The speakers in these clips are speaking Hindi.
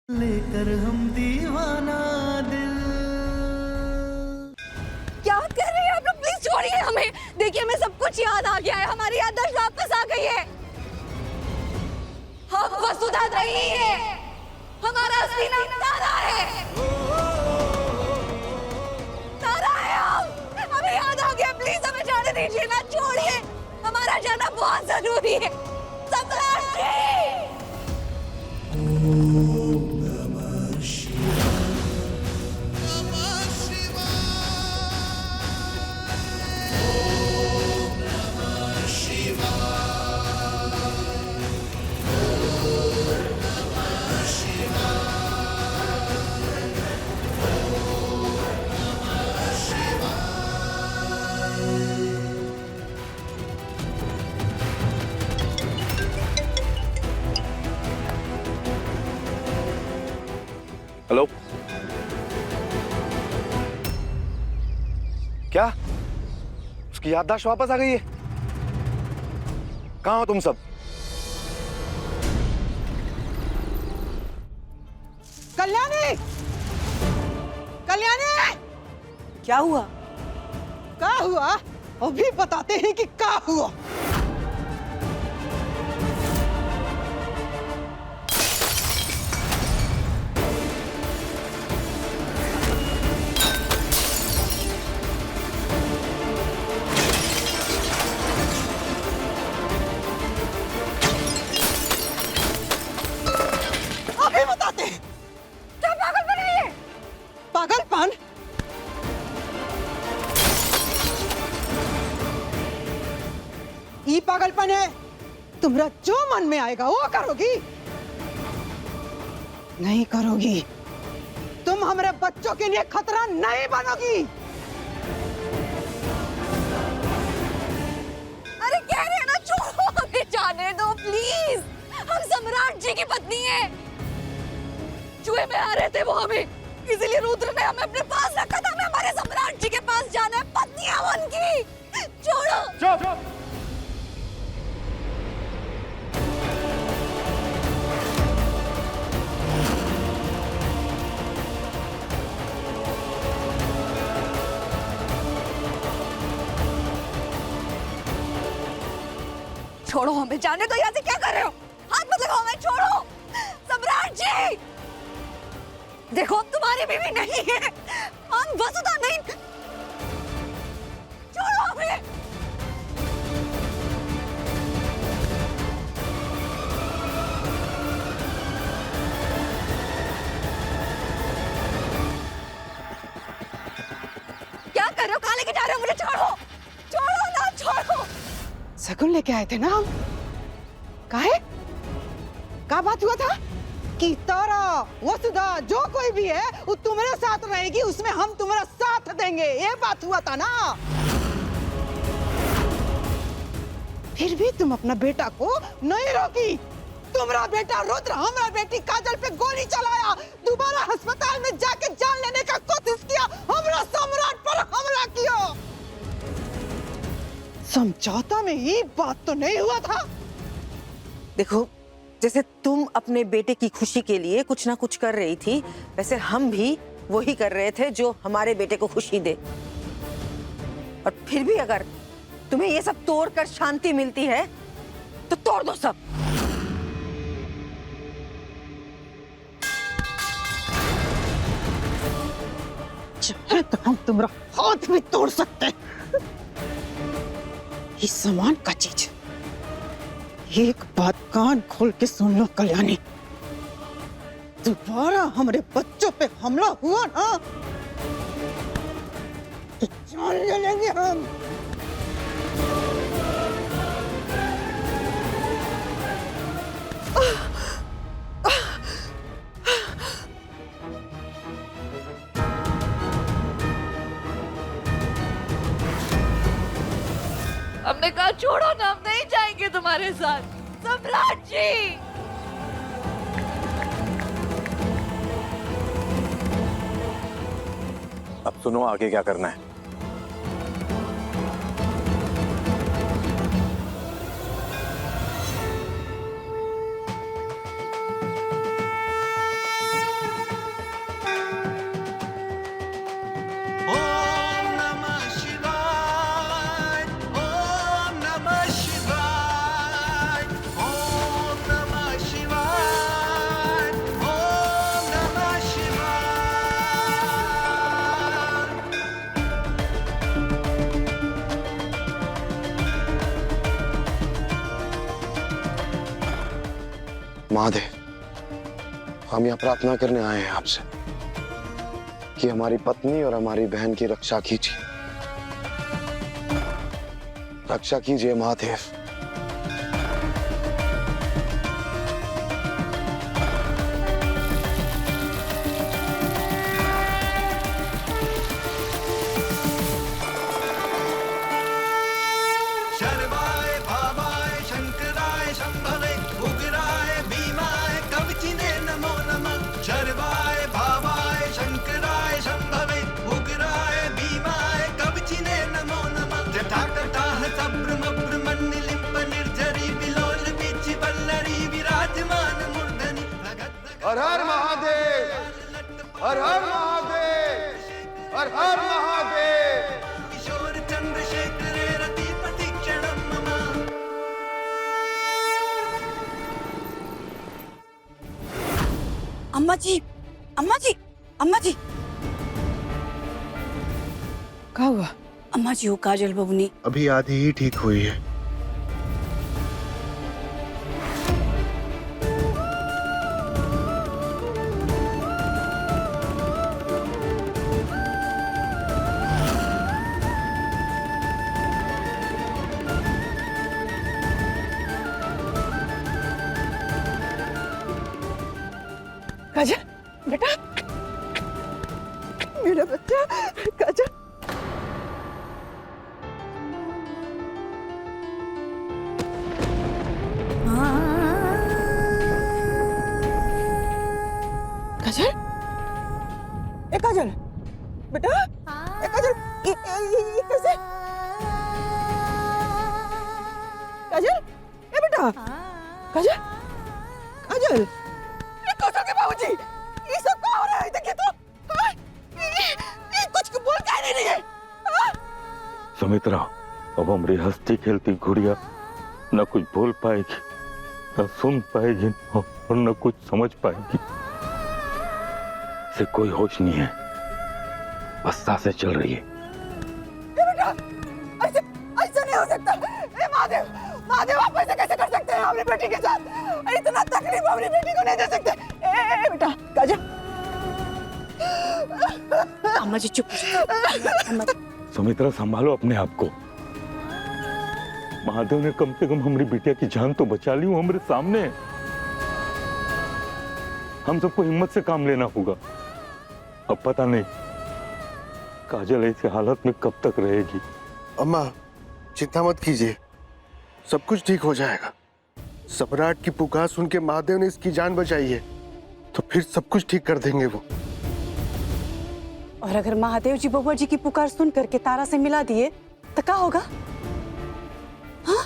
लेकर हम दीवाना दिल। क्या कर रहे हैं आप लोग? प्लीज छोड़िए हमें। देखिए हमें सब कुछ याद आ गया है, हमारी याददाश्त वापस आ गई है। हम वसुधा नहीं है, हमारा असली नाम तारा है। तारा है हम, हमें याद आ गया। प्लीज हमें जाने दीजिए, ना छोड़िए, हमारा जाना बहुत जरूरी है। सम्राट जी! हेलो, क्या उसकी याददाश्त वापस आ गई है? कहाँ हो तुम सब? कल्याणी! कल्याणी! क्या हुआ? क्या हुआ? अभी बताते हैं कि क्या हुआ। अभी बताते हैं। क्या पागलपन है ये? पागलपन? ये पागलपन है। तुम्हारा जो मन में आएगा वो करोगी, नहीं करोगी तुम हमारे बच्चों के लिए खतरा नहीं बनोगी। अरे कह रहे हैं ना, छोड़ो हमें जाने दो प्लीज। हम सम्राट जी की पत्नी हैं। चूहे में आ रहे थे वो हमें, इसीलिए रुद्र ने हमें अपने पास रखा था। हमें हमारे सम्राट जी के पास जाना है, पत्नी है वो उनकी। छोड़ो। चुप! छोड़ो हमें जाने दो। यहाँ से क्या कर रहे हो? हाथ मत लगाओ, हमें छोड़ो। सम्राट जी देखो, तुम्हारी बीवी नहीं है, हम वसुधा नहीं। छोड़ो हमें। क्या कर रहे हो? कहाँ लेके जा रहे हो? मुझे छोड़ो, छोड़ो ना, छोड़ो। शगुन लेके आए थे ना हम। काहे? क्या बात हुआ था कि तारा वसुधा जो कोई भी है वो तुम्हारे साथ रहेगी, उसमें हम तुम्हारा साथ देंगे, ये बात हुआ था ना। फिर भी तुम अपना बेटा को नहीं रोकी। तुम्हारा बेटा रुद्र हमारा बेटी काजल पे गोली चलाया, दोबारा अस्पताल में जाके जान लेने का कोशिश किया, हमारा सम्राट पर हमला किया। समझौता में ये बात तो नहीं हुआ था। देखो, जैसे तुम अपने बेटे की खुशी के लिए कुछ ना कुछ कर रही थी, वैसे हम भी वही कर रहे थे जो हमारे बेटे को खुशी दे। और फिर भी अगर तुम्हें ये सब तोड़ कर शांति मिलती है तो तोड़ दो सब। चाहे तो हम तुम्हारा हाथ भी तोड़ सकते हैं। इस सामान का चीज, एक बात कान खोल के सुन लो कल्याणी, दोबारा हमारे बच्चों पे हमला हुआ ना तो जान ले लेंगे हम। हमने कहा छोड़ो ना, हम नहीं जाएंगे तुम्हारे साथ। सम्राट जी अब सुनो आगे क्या करना है। महादेव, हम यहाँ प्रार्थना करने आए हैं आपसे कि हमारी पत्नी और हमारी बहन की रक्षा कीजिए। रक्षा कीजिए महादेव। शर्वाय भावाय शंकराय शंभवे उग्राय भीमाय कवचिने नमो नमः। शर्वाय भावाय शंकराय शंभवे उग्राय भीमाय कवचिने नमो नमः। जटाकटाह सब्रमब्रमण्यलिम्ब निर्झरी विलोल बीच वल्लरी विराजमान मूर्धनि। हर हर महादेव, हर हर महादेव, हर हर महादेव। किशोर चंद्रशेखरे रतिपति क्षणं मम। अम्मा जी, अम्मा जी, अम्मा जी, क्या हुआ? अम्मा जी, वो काजल बबुनी अभी आधी ही ठीक हुई है। काजल बेटा, मेरा बच्चा काजल। काजल, ए काजल बेटा, ए काजल, ये कैसे? काजल, ए बेटा, काजल, काजल, ये काजल के बाबूजी, ये सब क्या हो रहा है? देखिए तो, हाँ? ये कुछ बोल क्या नहीं रही है? हाँ? सुमित्रा, अब हमारी हंसती खेलती गुड़िया न कुछ बोल पाएगी, न सुन पाएगी और न कुछ समझ पाएगी। इसे कोई होश नहीं है, बस सांसें चल रही है। बेटा, ऐसे ऐसे नहीं हो सकता। ए महादेव, महादेव, आप ऐसे कैसे कर सकते हैं अपनी बेटी के साथ? इतना तकलीफ अपनी बेटी को नहीं दे सकते। ए बेटा, काजल। अम्मा जी चुप हो जाओ। अम्मा जी, सुमित्रा, संभालो अपने आप को। महादेव ने कम से कम हमारी बिटिया की जान तो बचा ली, वो हमारे सामने है। हम सबको हिम्मत से काम लेना होगा। अब पता नहीं काजल ऐसी हालत में कब तक रहेगी। अम्मा, चिंता मत कीजिए, सब कुछ ठीक हो जाएगा। सम्राट की पुकार सुन के महादेव ने इसकी जान बचाई है, तो फिर सब कुछ ठीक कर देंगे वो। और अगर महादेव जी बबुआ जी की पुकार सुन करके तारा से मिला दिए तो क्या होगा? हाँ,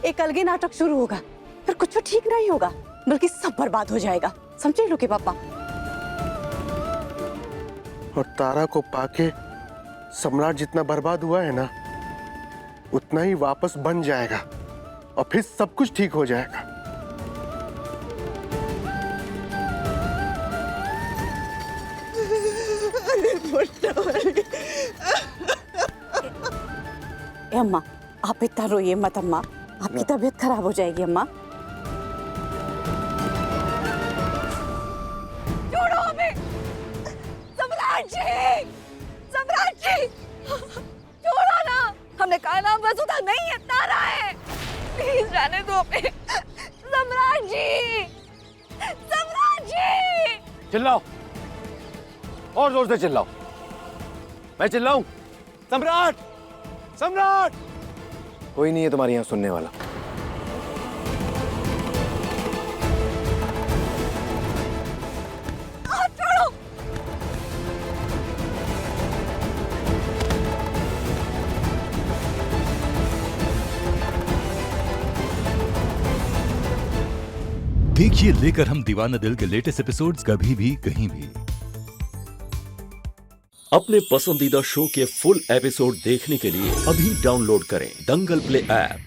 एक अलगे नाटक शुरू होगा, फिर कुछ ठीक नहीं होगा, बल्कि सब बर्बाद हो जाएगा। समझे लो के पापा? और तारा को पाके सम्राट जितना बर्बाद हुआ है ना, उतना ही वापस बन जाएगा और फिर सब कुछ ठीक हो जाएगा। ए अम्मा, आप इतना रोइए मत अम्मा, आपकी तबीयत खराब हो जाएगी अम्मा। छोड़ो हमें, सम्राट जी, सम्राट जी, छोड़ो ना। हमने कहा ना वसुधा नहीं है, तारा है। प्लीज जाने दो हमें। सम्राट जी, सम्राट जी। चिल्लाओ, और जोर से चिल्लाओ। मैं चिल्लाऊं? सम्राट, सम्राट! कोई नहीं है तुम्हारे यहां सुनने वाला। छोड़ो। देखिए लेकर हम दीवाना दिल के लेटेस्ट एपिसोड्स कभी भी कहीं भी। अपने पसंदीदा शो के फुल एपिसोड देखने के लिए अभी डाउनलोड करें दंगल प्ले ऐप।